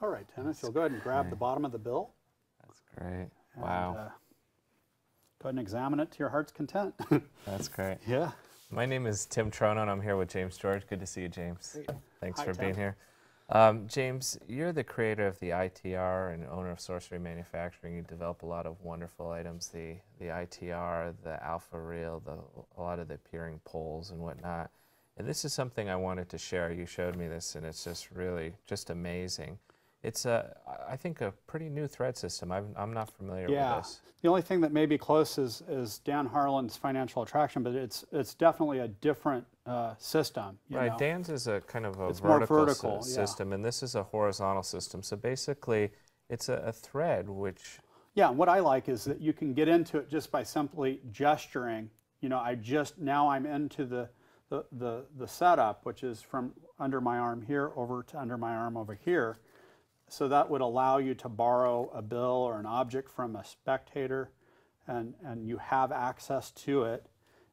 All right, Dennis, you'll go ahead and grab the bottom of the bill. That's great. And, Wow. go ahead and examine it to your heart's content. That's great. Yeah. My name is Tim Trono, and I'm here with James George. Good to see you, James. Great. Thanks Hi, for Tim. being here. James, you're the creator of the ITR and owner of Sorcery Manufacturing. You develop a lot of wonderful items, the ITR, the Alpha Reel, a lot of the peering poles and whatnot. And this is something I wanted to share. You showed me this, and it's just really just amazing. It's, I think, a pretty new thread system. I'm not familiar with this. The only thing that may be close is Dan Harlan's Financial Attraction, but it's definitely a different system. You know? Dan's is a kind of a It's more vertical vertical, system, and this is a horizontal system. So basically, it's a thread which... Yeah, and what I like is that you can get into it just by simply gesturing. You know, now I'm into the setup, which is from under my arm here over to under my arm over here. So that would allow you to borrow a bill or an object from a spectator, and you have access to it.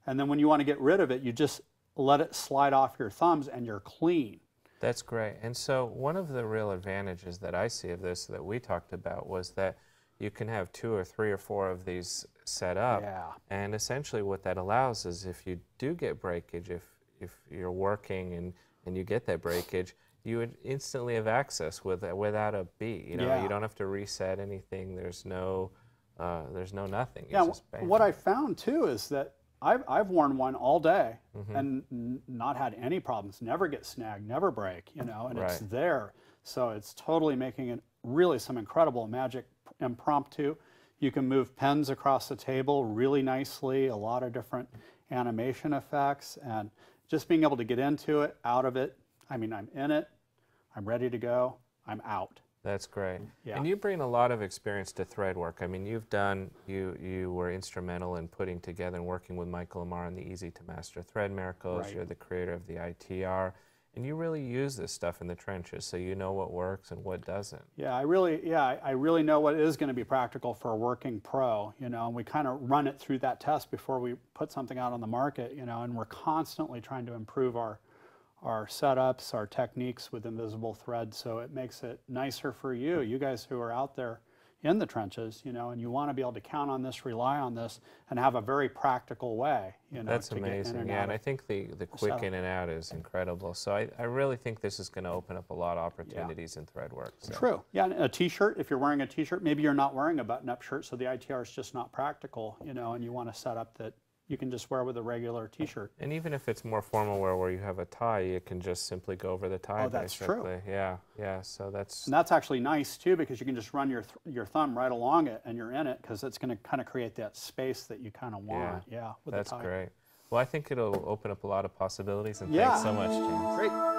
And then when you want to get rid of it, you just let it slide off your thumbs and you're clean. That's great. And so one of the real advantages that I see of this that we talked about was that you can have 2 or 3 or 4 of these set up. Yeah. And essentially what that allows is if you do get breakage, if you're working and you get that breakage, you would instantly have access without a beat. You know, Yeah. you don't have to reset anything. There's no nothing. It's Yeah, just bam. what I found too is that I've worn one all day and not had any problems. Never get snagged, never break. You know, and it's there. So it's totally making it really some incredible magic impromptu. You can move pens across the table really nicely. A lot of different animation effects, and just being able to get into it, out of it. I mean, I'm in it, I'm ready to go, I'm out. That's great. Yeah. And you bring a lot of experience to thread work. I mean, you were instrumental in putting together and working with Michael Amar on the Easy to Master Thread Miracles. Right. You're the creator of the ITR. And you really use this stuff in the trenches, so you know what works and what doesn't. Yeah, I really know what is going to be practical for a working pro, you know, and we kind of run it through that test before we put something out on the market, you know, and we're constantly trying to improve our setups, our techniques with invisible thread, so it makes it nicer for you guys who are out there in the trenches, you know, and you want to be able to count on this, rely on this, and have a very practical way, you know. That's to get in amazing, and yeah, out and I of think the quick in and out is incredible. So I really think this is going to open up a lot of opportunities in thread work. So. True, yeah, and a t-shirt, if you're wearing a t-shirt, maybe you're not wearing a button-up shirt, so the ITR is just not practical, you know, and you want to set up that you can just wear with a regular t-shirt. And even if it's more formal wear where you have a tie, you can just simply go over the tie. Oh, that's basically. true. Yeah, so that's... And that's actually nice too, because you can just run your thumb right along it and you're in it, because it's going to kind of create that space that you kind of want. Yeah, with that's the tie. great. Well, I think it'll open up a lot of possibilities, and thanks so much, James. Great.